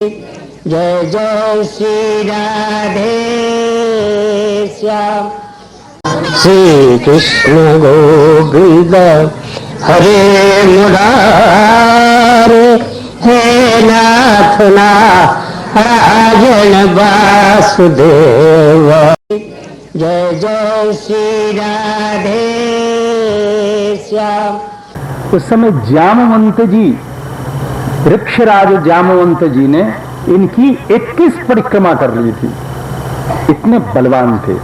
जय जय श्री राधे श्याम। श्री कृष्ण गोविंद हरे मुरारे, हे नाथ नारायण वासुदेव। जय जय श्री राधे श्याम। उस समय जामवंत जी, वृक्षराज जामवंत जी ने इनकी 21 परिक्रमा कर ली थी। इतने बलवान थे,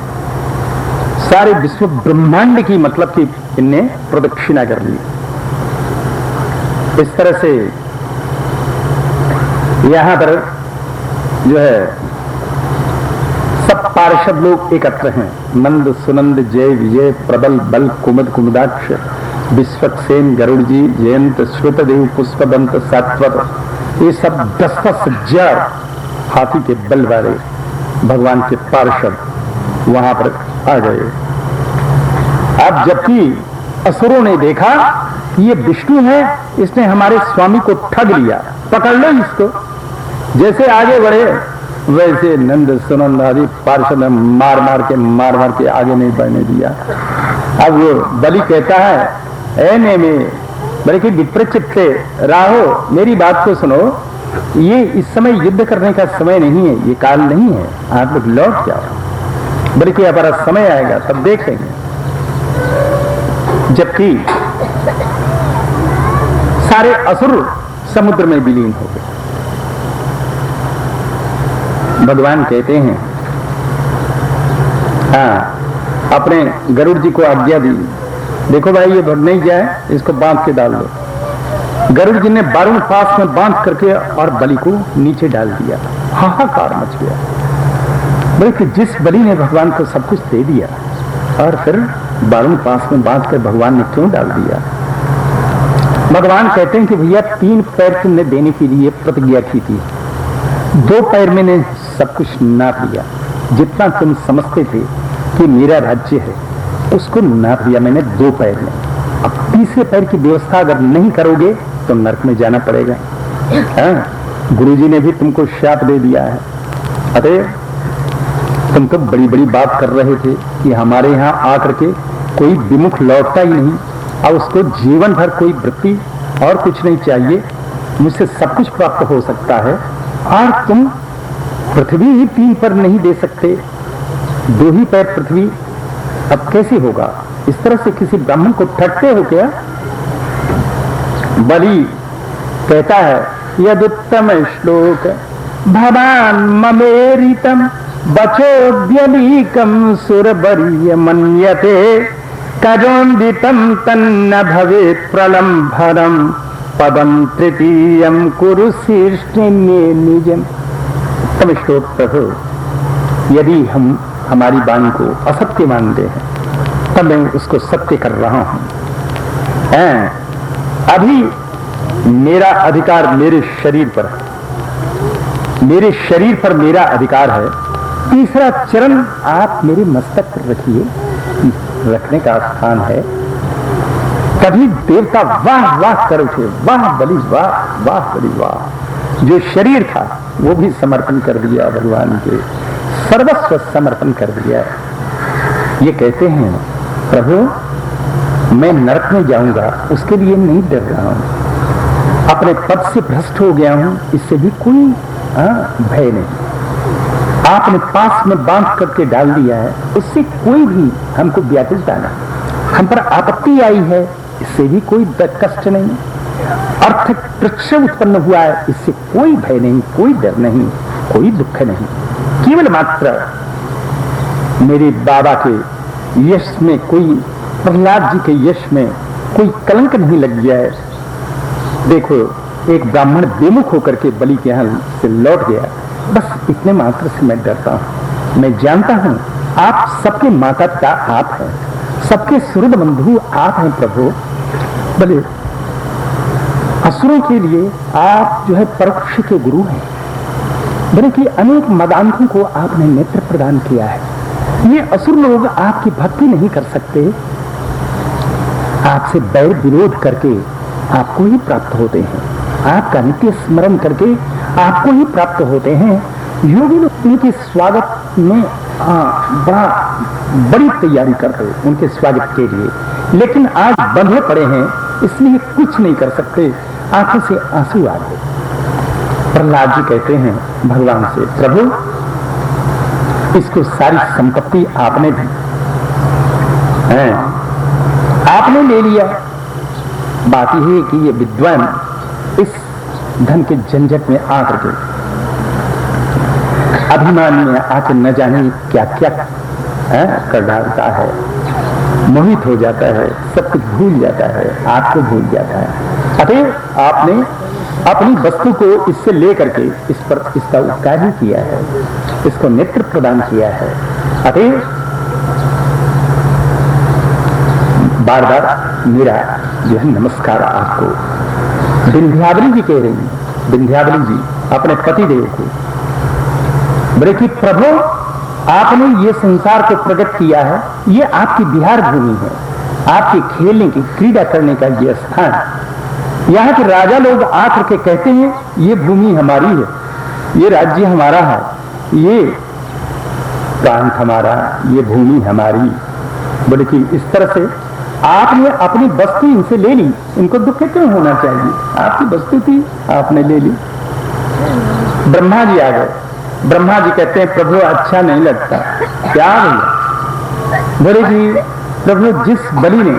सारे विश्व ब्रह्मांड की मतलब कि इनने प्रदक्षिणा कर ली। इस तरह से यहां पर जो है सब पार्षद लोग एकत्र हैं। नंद सुनंद जय विजय प्रबल बल कुमुद कुमुदाक्ष विश्वक्सेन गरुड़ जी जयंत श्रुतदेव पुष्पदंत सात्वत, ये सब 10 हजार हाथी के बल वाले भगवान के पार्षद वहां पर आ गए। अब जबकि असुरों ने देखा कि ये विष्णु है, इसने हमारे स्वामी को ठग लिया, पकड़ लो इसको। जैसे आगे बढ़े वैसे नंद सुनंद आदि पार्षद मार मार के आगे नहीं बढ़ने दिया। अब वो बलि कहता है, ऐने में बल्कि विप्रचित्ते राहो, मेरी बात को सुनो, ये इस समय युद्ध करने का समय नहीं है, ये काल नहीं है, आप लोग लौट जाओ, बल्कि हमारा समय आएगा तब देखेंगे। जबकि सारे असुर समुद्र में विलीन हो गए। भगवान कहते हैं, हाँ, अपने गरुड़ जी को आज्ञा दी, देखो भाई ये भग नहीं जाए, इसको बांध के डाल दो। गरुड़ जी ने 12 पास में बांध करके और बलि को नीचे डाल दिया। हाहाकार मच गया। बल्कि जिस बलि ने भगवान को सब कुछ दे दिया और फिर 12 पास में बांध कर भगवान ने क्यों डाल दिया? भगवान कहते हैं कि भैया 3 पैर तुमने देने के लिए प्रतिज्ञा की थी, 2 पैर मैंने सब कुछ नाप लिया, जितना तुम समझते थे कि मेरा राज्य है उसको नाप लिया मैंने 2 पैर में। अब 3रे पैर की व्यवस्था अगर नहीं करोगे तो नरक में जाना पड़ेगा। गुरुजी ने भी तुमको शाप दे दिया है। अरे तुम तो बड़ी बड़ी बात कर रहे थे कि हमारे यहाँ आकर के कोई विमुख लौटता ही नहीं, अब उसको जीवन भर कोई वृत्ति और कुछ नहीं चाहिए, मुझसे सब कुछ प्राप्त हो सकता है, और तुम पृथ्वी ही 3 पैर नहीं दे सकते, 2 ही पैर पृथ्वी, अब कैसे होगा? इस तरह से किसी ब्राह्मण को ठगते हो क्या? बलि कहता है, यदुत्तम श्लोक भवान ममेरितम बचोद्यलीकम सुरबरीय मन्यते करोन्दितम तन्न भवेत् प्रलम्भनम पदम तृतीयम कुरु शीर्ष्णे निजम। उत्तम श्लोक प्रभु, यदि हम हमारी वाणी को असत्य मानते हैं तब मैं उसको सत्य कर रहा हूं। अभी मेरा अधिकार मेरे शरीर पर है, मेरे शरीर पर मेरा अधिकार है। 3रा चरण आप मेरे मस्तक पर रखिए, रखने का स्थान है। कभी देवता वाह वाह कर उठे, वाह बलि वाह, वाह बलि वाह। जो शरीर था वो भी समर्पण कर दिया भगवान के, सर्वस्व समर्पण कर दिया। ये कहते हैं, प्रभु मैं नरक में जाऊंगा उसके लिए नहीं डर रहा हूं, अपने पद से भ्रष्ट हो गया हूं, इससे भी कोई भय नहीं। आपने पास में बांध करके डाल दिया है, उससे कोई भी हमको व्याकुलता नहीं, हम पर आपत्ति आई है, इससे भी कोई कष्ट नहीं। अर्थ वृक्ष उत्पन्न हुआ है, इससे कोई भय नहीं, कोई डर नहीं, कोई दुख नहीं। केवल मात्र मेरे बाबा के यश में, कोई प्रहलाद जी के यश में कोई कलंक नहीं लग गया है। देखो एक ब्राह्मण विमुख होकर के बलि के यहाँ से लौट गया, बस इतने मात्र से मैं डरता हूं। मैं जानता हूं आप सबके माता पिता आप हैं, सबके सुहृद बंधु आप हैं प्रभु। भले असुरों के लिए आप जो है परोक्ष के गुरु हैं, भले कि अनेक मदांधों को आपने नेत्र प्रदान किया है। ये असुर लोग आपकी भक्ति नहीं कर सकते, आपसे बैर विरोध करके आपको ही प्राप्त होते हैं। आपका नित्य स्मरण करके आपको ही प्राप्त होते हैं। योगी लोग उनके स्वागत में बड़ी तैयारी कर रहे उनके स्वागत के लिए, लेकिन आज बंधे पड़े हैं, इसलिए कुछ नहीं कर सकते। आंखों से आंसू आ गए। प्रहलाद जी कहते हैं भगवान से, प्रभु इसको सारी संपत्ति आपने दी है, आपने ले लिया। बात यह है कि ये विद्वान इस धन के झंझट में आकर के अभिमान में आकर न जाने क्या क्या कर डालता है, मोहित हो जाता है, सब कुछ भूल जाता है, आपको भूल जाता है। अतः आपने अपनी वस्तु को इससे लेकर के इस पर इसका उपकार ही किया है, इसको नेत्र प्रदान किया है। अतः बार बार मेरा यह नमस्कार आपको। विंध्यावली जी कह रही हैं, विंध्यावली जी अपने पतिदेव को बोले कि प्रभु आपने ये संसार को प्रकट किया है, ये आपकी बिहार भूमि है, आपके खेलने की क्रीड़ा करने का ये स्थान। यहाँ के राजा लोग आकर के कहते हैं ये भूमि हमारी है, ये राज्य हमारा है, ये प्रांत हमारा, ये भूमि हमारी। बोले कि इस तरह से आपने अपनी वस्तु इनसे ले ली, इनको दुख क्यों होना चाहिए, आपकी वस्तु थी आपने ले ली। ब्रह्मा जी आ गए। ब्रह्मा जी कहते हैं प्रभु अच्छा नहीं लगता। क्या भैया? बोले जी प्रभु जिस बलि ने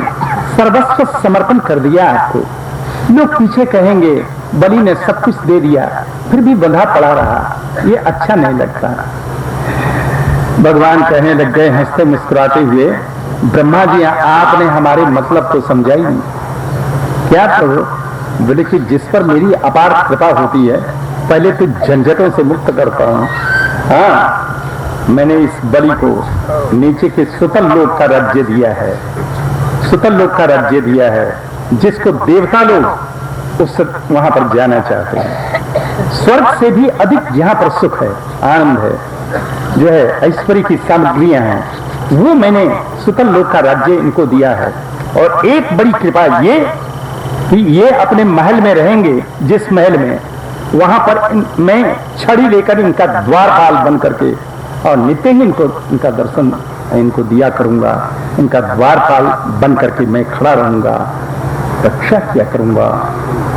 सर्वस्व समर्पण कर दिया आपको, लोग पीछे कहेंगे बलि ने सब कुछ दे दिया फिर भी बंधा पड़ा रहा, ये अच्छा नहीं लगता। भगवान कहने लग गए हंसते मुस्कुराते हुए, ब्रह्मा जी आपने हमारे मतलब को समझाई नहीं। क्या प्रभु? बोले कि जिस पर मेरी अपार कृपा होती है पहले तो झंझटों से मुक्त करता हूं। हाँ, मैंने इस बलि को नीचे के सुतल लोक का राज्य दिया है, सुतल लोक का राज्य दिया है, जिसको देवता लोग उस वहां पर जाना चाहते हैं। स्वर्ग से भी अधिक जहां पर सुख है, आनंद है, जो है ऐश्वर्य की सामग्रियां हैं, वो मैंने सुतल लोक का राज्य इनको दिया है। और एक बड़ी कृपा ये कि ये अपने महल में रहेंगे, जिस महल में वहां पर मैं छड़ी लेकर इनका द्वारपाल बन करके और नित्य ही इनका दर्शन इनको दिया करूंगा, इनका द्वारपाल बन करके मैं खड़ा रहूंगा, रक्षा किया करूंगा।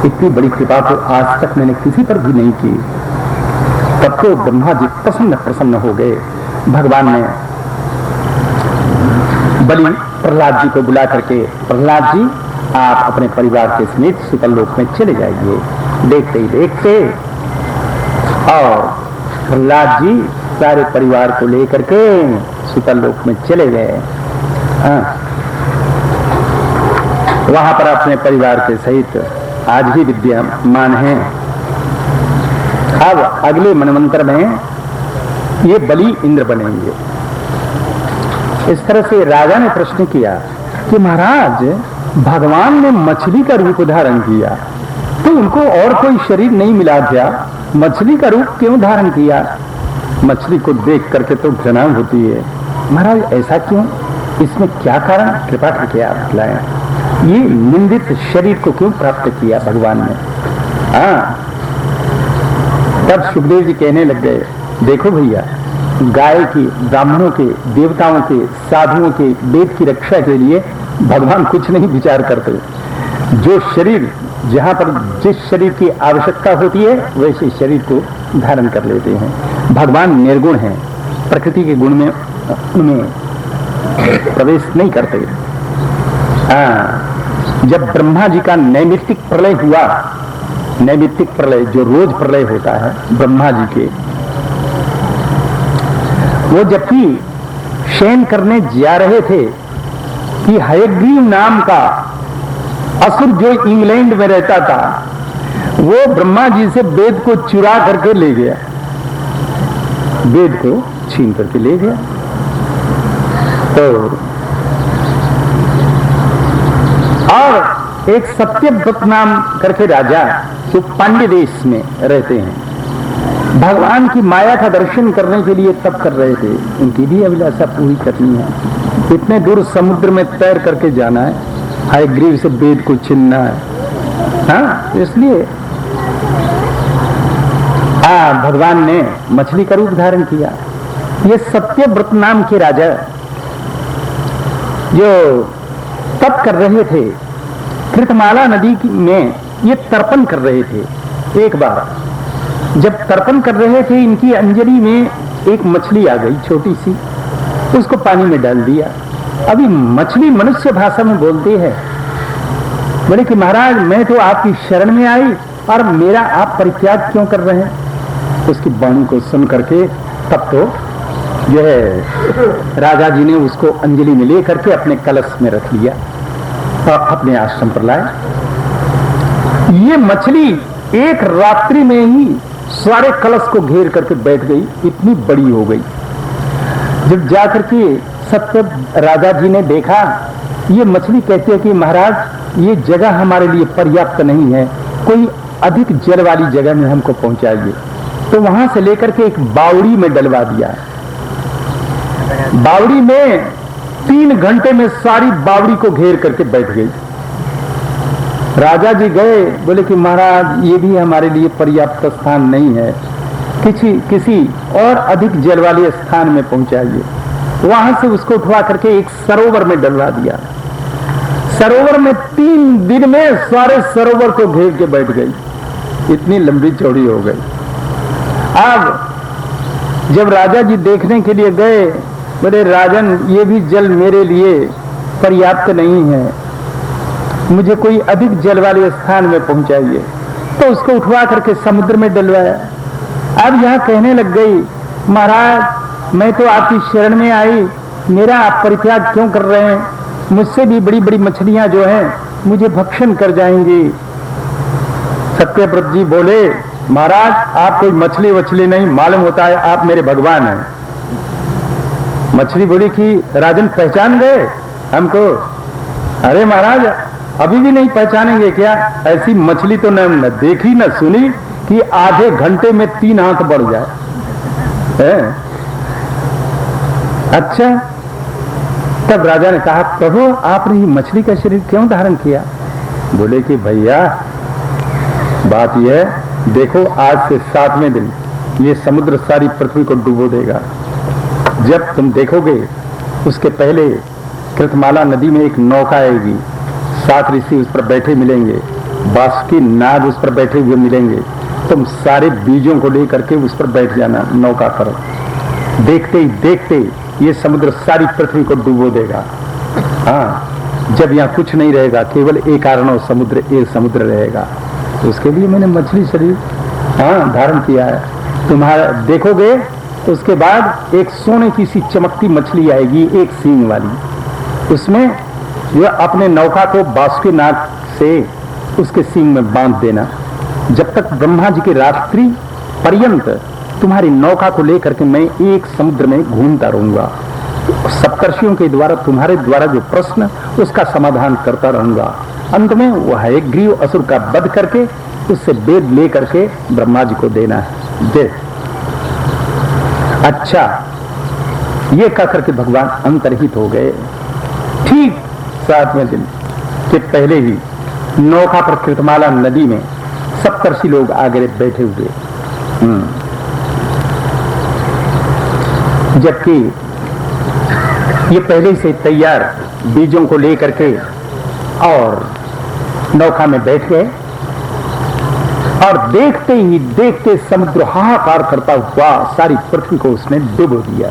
इतनी बड़ी कृपा तो आज तक मैंने किसी पर भी नहीं की। तब तो ब्रह्मा जी प्रसन्न हो गए। भगवान ने बलि प्रहलाद जी को बुला करके, प्रहलाद जी आप अपने परिवार के समेत सुतल लोक में चले जाइए। देखते ही देखते और प्रहलाद जी सारे परिवार को लेकर के सुतल लोक में चले गए। वहां पर अपने परिवार के सहित आज भी विद्यमान हैं। अब अगले मनवंतर में ये बलि इंद्र बनेंगे। इस तरह से राजा ने प्रश्न किया कि महाराज भगवान ने मछली का रूप धारण किया तो उनको और कोई शरीर नहीं मिला क्या, मछली का रूप क्यों धारण किया? मछली को देख करके तो घृणा होती है। महाराज ऐसा क्यों, इसमें क्या कारण, कृपा करके आप बताएं। ये निंदित शरीर को क्यों प्राप्त किया भगवान ने? हाँ, तब सुखदेव जी कहने लग गए, देखो भैया, गाय की, ब्राह्मणों के, देवताओं के, साधुओं के, वेद की रक्षा के लिए भगवान कुछ नहीं विचार करते। जो शरीर, जहां पर जिस शरीर की आवश्यकता होती है वैसे शरीर को धारण कर लेते हैं। भगवान निर्गुण हैं, प्रकृति के गुण में उनमें प्रवेश नहीं करते। जब ब्रह्मा जी का नैमित्तिक प्रलय हुआ, नैमित्तिक प्रलय जो रोज प्रलय होता है ब्रह्मा जी के, वो जबकि शयन करने जा रहे थे कि हयग्रीव नाम का असुर जो इंग्लैंड में रहता था वो ब्रह्मा जी से वेद को चुरा करके ले गया, वेद को छीन करके ले गया। तो और एक सत्यव्रत नाम करके राजा जो पांड्य देश में रहते हैं, भगवान की माया का दर्शन करने के लिए तप कर रहे थे। उनकी भी अभिलाषा पूरी करनी है, इतने दूर समुद्र में तैर करके जाना है, हयग्रीव से वेद को छीनना है। हाँ, इसलिए हाँ, भगवान ने मछली का रूप धारण किया। ये सत्यव्रत नाम के राजा जो तप कर रहे थे, कृतमाला नदी में ये तर्पण कर रहे थे। एक बार जब तर्पण कर रहे थे, इनकी अंजलि में एक मछली आ गई छोटी सी, उसको पानी में डाल दिया। अभी मछली मनुष्य भाषा में बोलती है, बोले कि महाराज मैं तो आपकी शरण में आई और मेरा आप परित्याग क्यों कर रहे हैं। उसकी वाणी को सुन करके तब तो जो है राजा जी ने उसको अंजलि में ले करके अपने कलश में रख लिया और अपने आश्रम पर लाए। ये मछली एक रात्रि में ही सारे कलश को घेर करके बैठ गई, इतनी बड़ी हो गई। जब जाकर के सत्य राजा जी ने देखा, ये मछली कहती है कि महाराज ये जगह हमारे लिए पर्याप्त नहीं है, कोई अधिक जल वाली जगह में हमको पहुंचाइए। तो वहां से लेकर के एक बावड़ी में डलवा दिया। बावड़ी में 3 घंटे में सारी बावड़ी को घेर करके बैठ गई। राजा जी गए, बोले कि महाराज ये भी हमारे लिए पर्याप्त स्थान नहीं है, किसी और अधिक जल वाले स्थान में पहुंचाइए। वहां से उसको उठवा करके एक सरोवर में डलवा दिया। सरोवर में 3 दिन में सारे सरोवर को घेर के बैठ गई, इतनी लंबी चौड़ी हो गई। अब जब राजा जी देखने के लिए गए, बोले राजन ये भी जल मेरे लिए पर्याप्त नहीं है, मुझे कोई अधिक जल वाले स्थान में पहुंचाइए। तो उसको उठवा करके समुद्र में डलवाया। अब यहां कहने लग गई, महाराज मैं तो आपकी शरण में आई, मेरा आप परित्याग क्यों कर रहे हैं, मुझसे भी बड़ी बड़ी मछलियां जो हैं मुझे भक्षण कर जाएंगी। सत्यव्रत जी बोले, महाराज आप कोई मछली वछली नहीं, मालूम होता है आप मेरे भगवान हैं। मछली बोली कि राजन पहचान गए हमको। अरे महाराज अभी भी नहीं पहचानेंगे क्या, ऐसी मछली तो न देखी न सुनी कि आधे घंटे में 3 हाथ बढ़ जाए है? अच्छा, तब राजा ने कहा, प्रभु आपने ये मछली का शरीर क्यों धारण किया। बोले कि भैया बात यह है, देखो आज से 7वें दिन ये समुद्र सारी पृथ्वी को डुबो देगा। जब तुम देखोगे उसके पहले कृतमाला नदी में एक नौका आएगी, 7 ऋषि उस पर बैठे मिलेंगे, बासुकी नाग उस पर बैठे हुए मिलेंगे। तुम सारे बीजों को लेकर के उस पर बैठ जाना नौका पर। देखते ही देखते ये समुद्र सारी पृथ्वी को डुबो देगा। हाँ, जब यहाँ कुछ नहीं रहेगा, केवल एक कारणों समुद्र रहेगा। तो उसके लिए मैंने मछली शरीर धारण किया है। तुम्हारा देखोगे तो उसके बाद एक सोने की सी चमकती मछली आएगी, एक सींग वाली। उसमें जो अपने नौका को बासुकी नाग से उसके सींग में बांध देना। जब तक ब्रह्मा जी की रात्रि पर्यंत तुम्हारी नौका को लेकर के मैं एक समुद्र में घूमता रहूंगा। सप्तर्षियों के द्वारा तुम्हारे द्वारा जो प्रश्न उसका समाधान करता रहूंगा। अंत में वह हयग्रीव असुर का वध करके उससे वेद ले करके ब्रह्मा जी को देना है। दे अच्छा, ये कहकर के भगवान अंतर्हित हो गए। ठीक 7वें दिन के पहले ही नौका पर कृतमाला नदी में सप्तर्षि लोग आगे बैठे हुए। जबकि ये पहले से तैयार बीजों को लेकर के और नौका में बैठ गए और देखते ही देखते समुद्र हाहाकार करता हुआ सारी पृथ्वी को उसने डुबो दिया।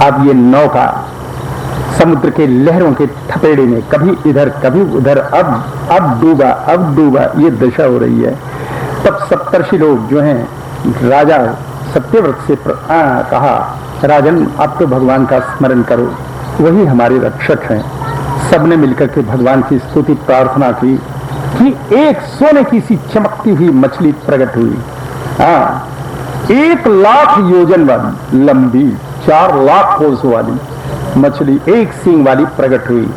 अब ये नौका समुद्र के लहरों के थपेड़े में कभी इधर कभी उधर, अब डूबा ये दशा हो रही है। तब सप्तर्षि लोग जो हैं राजा सत्यव्रत से कहा, राजन अब तो भगवान का स्मरण करो, वही हमारे रक्षक हैं। सबने मिलकर के भगवान की स्तुति प्रार्थना की कि एक सोने की सी चमकती हुई मछली प्रकट हुई। 1 लाख योजन वाली लंबी, 4 लाख कोस वाली मछली एक सींग वाली प्रकट हुई।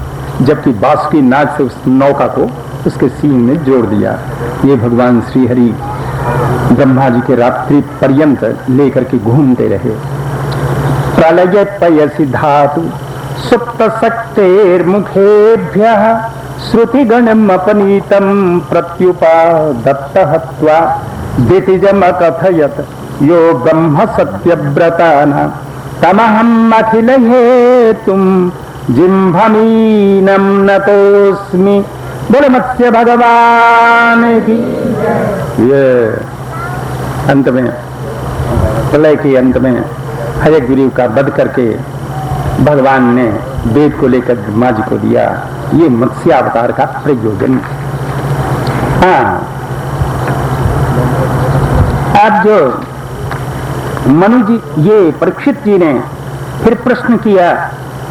जबकि बासुकी नाग से उस नौका को उसके सींग में जोड़ दिया। ये भगवान श्री हरि ब्रह्मा जी के रात्रि पर्यंत लेकर के घूमते रहे। प्रलय पयसि धातु सुप्त शक्तेर्मुखेभ्यः श्रुतिगणमपनीतं प्रत्युपादत्त हत्वा दितिजम कथयत यो ब्रह्म सत्यव्रताना तमहम अखिल हेतुम जिम्भमीनम नतोस्मि। बोले मत्स्य भगवान की। ये अंत में, प्रलय के अंत में हयग्रीव का वध करके भगवान ने वेद को लेकर ब्रह्मा जी को दिया। ये मत्स्यावतार का प्रयोजन। हाँ, आज जो मनु जी, ये परीक्षित जी ने फिर प्रश्न किया,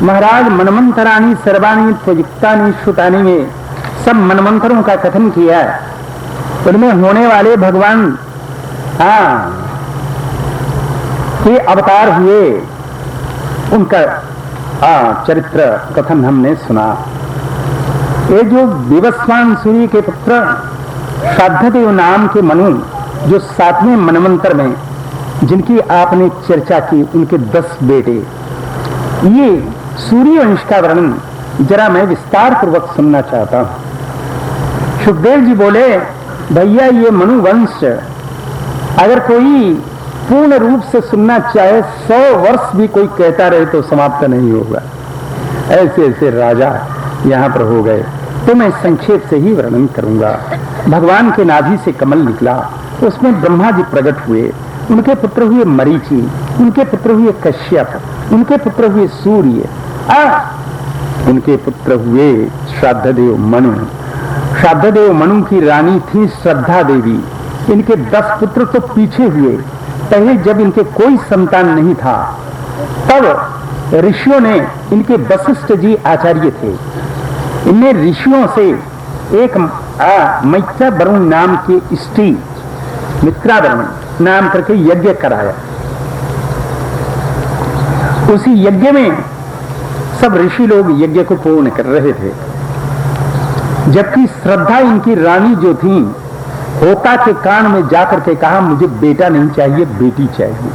महाराज मनमंतराणी सर्वाणी प्रयुक्तानि श्रुतानि में सब मनमंत्रों का कथन किया, उनमें होने वाले भगवान के अवतार हुए, उनका चरित्र कथन हमने सुना। ये जो विवस्वान सूर्य के पुत्र श्राद्धदेव नाम के मनु, जो 7वें मनमंत्र में जिनकी आपने चर्चा की, उनके 10 बेटे, ये सूर्य वंश का वर्णन जरा मैं विस्तार पूर्वक सुनना चाहता हूं। सुखदेव जी बोले, भैया ये मनु वंश अगर कोई पूर्ण रूप से सुनना चाहे 100 वर्ष भी कोई कहता रहे तो समाप्त नहीं होगा। ऐसे ऐसे राजा यहाँ पर हो गए, तो मैं संक्षेप से ही वर्णन करूंगा। भगवान के नाभि से कमल निकला, उसमें ब्रह्मा जी प्रकट हुए, उनके पुत्र हुए मरीचि, उनके पुत्र हुए कश्यप, उनके पुत्र हुए सूर्य, उनके पुत्र हुए श्राद्धदेव मनु। श्राद्धदेव मनु की रानी थी श्रद्धा देवी। इनके 10 पुत्र तो पीछे हुए। पहले जब इनके कोई संतान नहीं था, तब ऋषियों ने, इनके वशिष्ठ जी आचार्य थे, इनने ऋषियों से एक मैत्रा वरुण नाम के स्त्री, मित्रा वरुण नाम करके यज्ञ कराया। उसी यज्ञ में सब ऋषि लोग यज्ञ को पूर्ण कर रहे थे, जबकि श्रद्धा इनकी रानी जो थी, होता के कान में जाकर के कहा, मुझे बेटा नहीं चाहिए, बेटी चाहिए।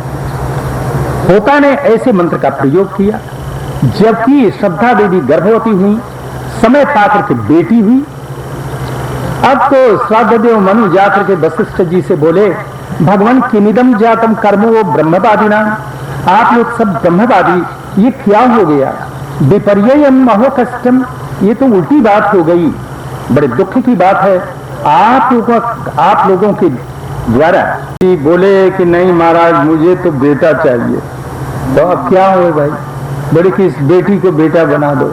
होता ने ऐसे मंत्र का प्रयोग किया, जबकि श्रद्धा देवी गर्भवती हुई, समय पाकर के बेटी हुई। अब तो श्राद्धदेव मनु जाकर के वशिष्ठ जी से बोले, भगवान किनिदम जातम कर्मो वो ब्रह्मवादी नाम, आप लोग सब ब्रह्मवादी, ये क्या हो गया? विपर्ययम महो कष्टम, ये तो उल्टी बात हो गई, बड़े दुख की बात है। आप लोगों के द्वारा बोले कि नहीं महाराज मुझे तो बेटा चाहिए, तो अब क्या हो भाई? बोले कि इस बेटी को बेटा बना दो,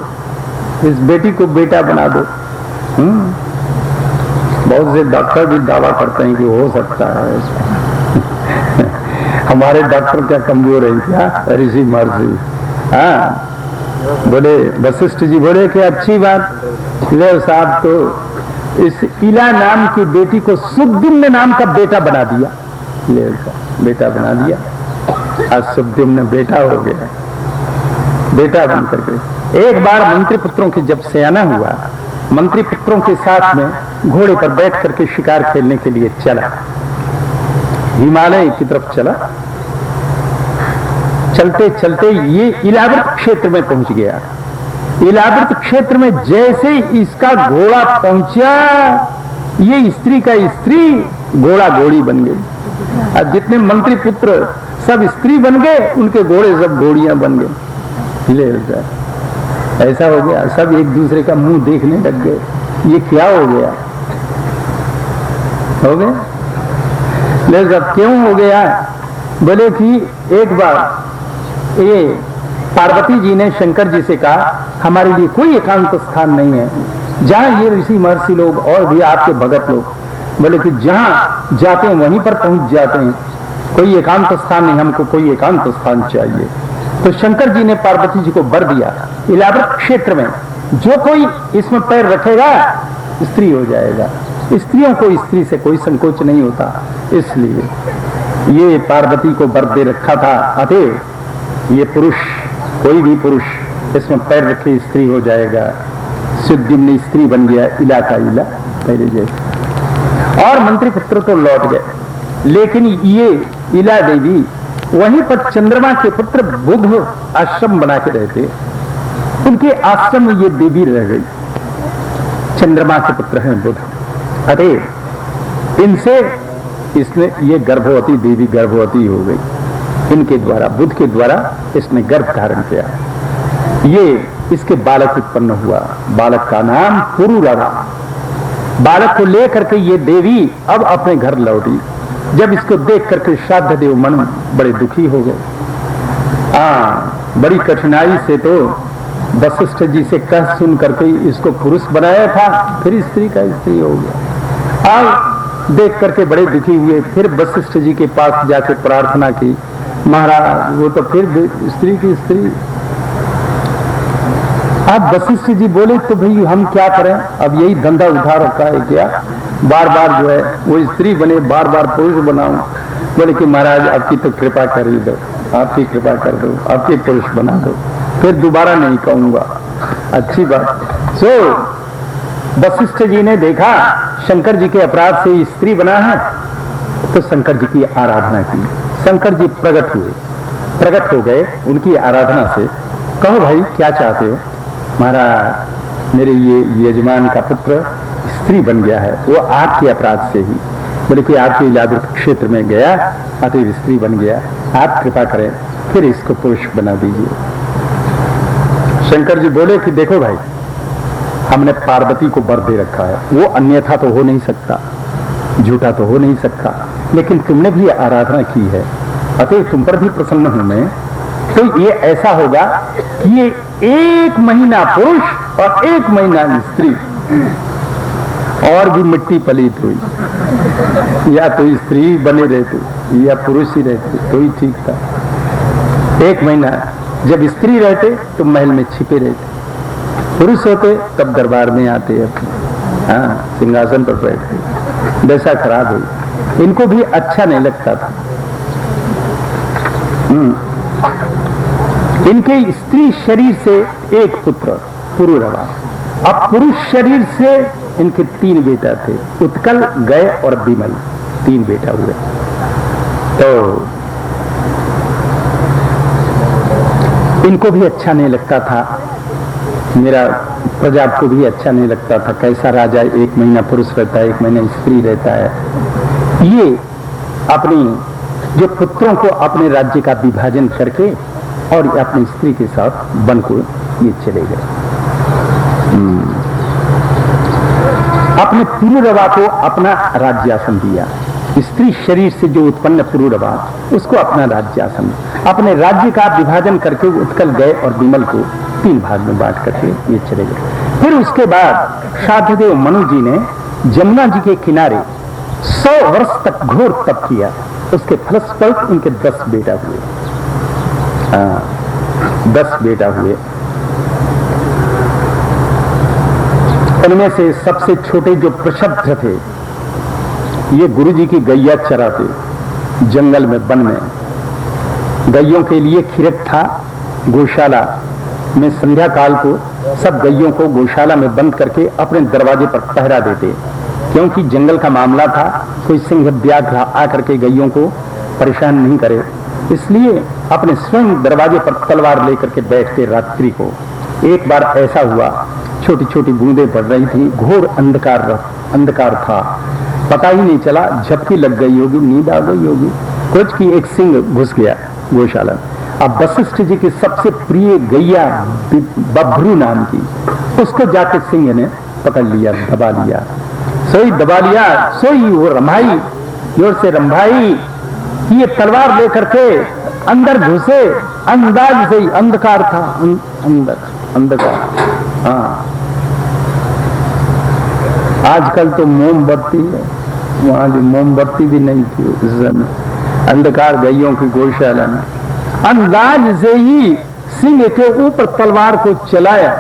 इस बेटी को बेटा बना दो। बहुत से डॉक्टर भी दावा करते हैं कि हो सकता है। हमारे डॉक्टर क्या कमजोर है क्या? ऋषि महर्षि। हाँ, बोले वशिष्ठ जी बोले कि अच्छी बात, ले साहब तो इस इला नाम की बेटी को सुद्युम्न नाम का बेटा बना दिया। ले बेटा बना दिया, आज सुद्युम्न बेटा हो गया, बेटा बन करके। एक बार मंत्री पुत्रों की जब सयाना हुआ, मंत्री पुत्रों के साथ में घोड़े पर बैठ करके शिकार खेलने के लिए चला, हिमालय की तरफ चला। चलते चलते ये इलावृत क्षेत्र में पहुंच गया। इलावृत क्षेत्र में जैसे इसका घोड़ा पहुंचा, ये स्त्री का स्त्री घोड़ा घोड़ी बन गई। अब जितने मंत्री पुत्र सब स्त्री बन गए, उनके घोड़े सब घोड़ियां बन गए। ले ऐसा हो गया, सब एक दूसरे का मुंह देखने लग गए, ये क्या हो गया? हो गया ले सब क्यों हो गया? बोले कि एक बार ये पार्वती जी ने शंकर जी से कहा, हमारे लिए कोई एकांत स्थान नहीं है जहां ये ऋषि महर्षि लोग और भी आपके भगत लोग, बोले कि जहां जाते हैं वहीं पर पहुंच जाते हैं, कोई एकांत स्थान नहीं, हमको कोई एकांत स्थान चाहिए। तो शंकर जी ने पार्वती जी को वर दिया, इलावृत क्षेत्र में जो कोई इसमें पैर रखेगा स्त्री हो जाएगा। स्त्रियों को स्त्री से कोई संकोच नहीं होता, इसलिए ये पार्वती को वर दे रखा था। अतः ये पुरुष, कोई भी पुरुष इसमें पैर रखे स्त्री हो जाएगा। सुद्युम्न स्त्री बन गया, इला का इला पहले जैसे। और मंत्री पुत्र तो लौट गए, लेकिन ये इला देवी वहीं पर चंद्रमा के पुत्र बुध आश्रम बना के रहते, उनके आश्रम में ये देवी रह गई। चंद्रमा के पुत्र हैं बुध। अरे इनसे इसने ये गर्भवती देवी गर्भवती हो गई, इनके द्वारा, बुध के द्वारा इसने गर्भ धारण किया। ये इसके बालक उत्पन्न हुआ, बालक का नाम पुरुरवा। बालक को लेकर के ये देवी अब अपने घर लौटी। जब इसको देख करके श्राद्ध देव मन बड़े दुखी हो गए। बड़ी कठिनाई से तो वशिष्ठ जी से कह सुन करके इसको पुरुष बनाया था, फिर स्त्री का स्त्री हो गया। अब देख करके बड़े दुखी हुए, फिर वशिष्ठ जी के पास जाके प्रार्थना की, महाराज वो तो फिर स्त्री की स्त्री। अब वशिष्ठ जी बोले तो भाई हम क्या करें, अब यही धंधा उठा रखा है क्या, बार बार जो है वो स्त्री बने, बार बार पुरुष बनाऊं। बोले कि महाराज आपकी तो कृपा कर ही दो, आपकी कृपा कर दो, आपके पुरुष बना दो, फिर दोबारा नहीं कहूंगा। अच्छी बात। वशिष्ठ जी ने देखा शंकर जी के अपराध से स्त्री बना है, तो शंकर जी की आराधना की। शंकर जी प्रकट हुए, प्रकट हो गए उनकी आराधना से। कहो भाई क्या चाहते हो? महाराज मेरे ये यजमान का पुत्र स्त्री बन गया है, वो आपके अपराध से ही। बोले कि आपके इलाज क्षेत्र में गया, अतः स्त्री बन गया, आप कृपा करें फिर इसको पुरुष बना दीजिए। शंकर जी बोले कि देखो भाई, हमने पार्वती को वर दे रखा है, वो अन्यथा तो हो नहीं सकता, झूठा तो हो नहीं सकता, लेकिन तुमने भी आराधना की है, अतः तुम पर भी प्रसन्न हूं मैं। तो ये ऐसा होगा कि ये 1 महीना पुरुष और 1 महीना स्त्री, और भी मिट्टी पलीत हुई, या तो स्त्री बने रहते या पुरुष ही रहते तो ही ठीक था। 1 महीना जब स्त्री रहते तो महल में छिपे रहते, पुरुष होते तब दरबार में आते अपने, सिंहासन पर बैठते। दशा खराब हुई, इनको भी अच्छा नहीं लगता था। इनके स्त्री शरीर से एक पुत्र पुरुरवा, अब पुरुष शरीर से इनके 3 बेटा थे, उत्कल, गय और विमल, 3 बेटा हुए। तो इनको भी अच्छा नहीं लगता था, मेरा प्रजा को भी अच्छा नहीं लगता था, कैसा राजा 1 महीना पुरुष रहता है 1 महीना स्त्री रहता है। ये अपनी जो पुत्रों को अपने राज्य का विभाजन करके और अपनी स्त्री के साथ वन को ये चले गए। अपने पुरुरवा को अपना राज्यासन दिया, स्त्री शरीर से जो उत्पन्न पुरुरवा उसको अपना राज्यासन, अपने राज्य का विभाजन करके उत्कल, गय और विमल को 3 भाग में बांट करके ये चले गए। फिर उसके बाद श्राद्धदेव मनु जी ने जमुना जी के किनारे 100 वर्ष तक घोर तप किया, उसके फलस्वरूप उनके 10 बेटा हुए। 10 बेटा हुए। उनमें से सबसे छोटे जो प्रशब्द थे, ये गुरु जी की गैया चराते जंगल में, वन में। गैयों के लिए खिरक था, गौशाला में संध्या काल को सब गैयों को गौशाला में बंद करके अपने दरवाजे पर पहरा देते, क्योंकि जंगल का मामला था, कोई सिंह व्याघ्र आकर के गैयों को परेशान नहीं करे, इसलिए अपने स्वयं दरवाजे पर तलवार लेकर के बैठते रात्रि को। एक बार ऐसा हुआ, छोटी छोटी बूंदें पड़ रही थी, घोर अंधकार था, पता ही नहीं चला, झपकी लग गई होगी, नींद आ गई होगी, कुछ की एक सिंह घुस गया गौशाला। अब वशिष्ठ जी की सबसे प्रिय गैया बभ्रू नाम की, उसको जाके सिंह ने पकड़ लिया, दबा लिया, सोई दबा लिया, सोई वो रंभाई, जोर से रंभाई, ये तलवार लेकर के अंदर घुसे, अंदाज से ही अंधकार था, अंदर अंधकार। हाँ, आजकल तो मोमबत्ती है, वहां जो मोमबत्ती भी नहीं थी उस समय, अंधकार गैयों की गौशाला में। अंदाज से ही सिंह के ऊपर तलवार को चलाया,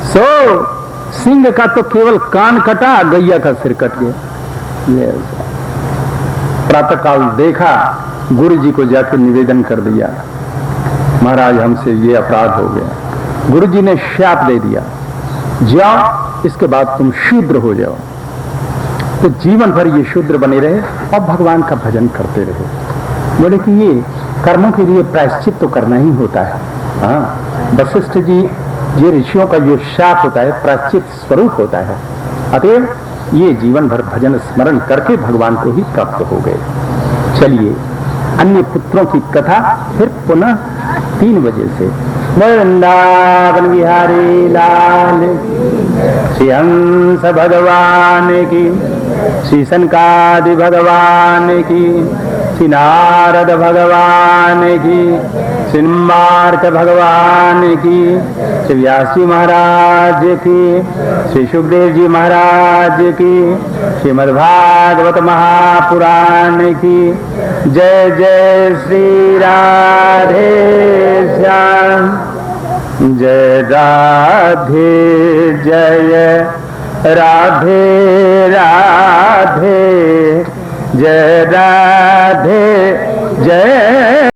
सो सिंह का तो केवल कान कटा, गैया का सिर कट गया। प्रातः काल देखा, गुरु जी को जाकर निवेदन कर दिया, महाराज हमसे ये अपराध हो गया। गुरु जी ने शाप दे दिया, जाओ इसके बाद तुम शूद्र हो जाओ। तो जीवन भर ये शूद्र बने रहे और भगवान का भजन करते रहे। बोले कि ये कर्मों के लिए प्रायश्चित तो करना ही होता है। हाँ, वशिष्ठ जी, ये ऋषियों का जो शाप होता है प्रायश्चित स्वरूप होता है, अतएव ये जीवन भर भजन स्मरण करके भगवान को ही प्राप्त हो गए। चलिए अन्य पुत्रों की कथा फिर पुनः 3 बजे से। वृंदावन बिहारी लाल, श्री हंस भगवान की, श्री सनकादि भगवान की, श्री नारद भगवान की, श्री मार्क भगवान की, श्री व्यास जी महाराज की, श्री सुखदेव जी महाराज की, श्रीमद्भागवत महापुराण की। जय जय श्री राधे श्याम, जय राधे जय राधे राधे, जय राधे जय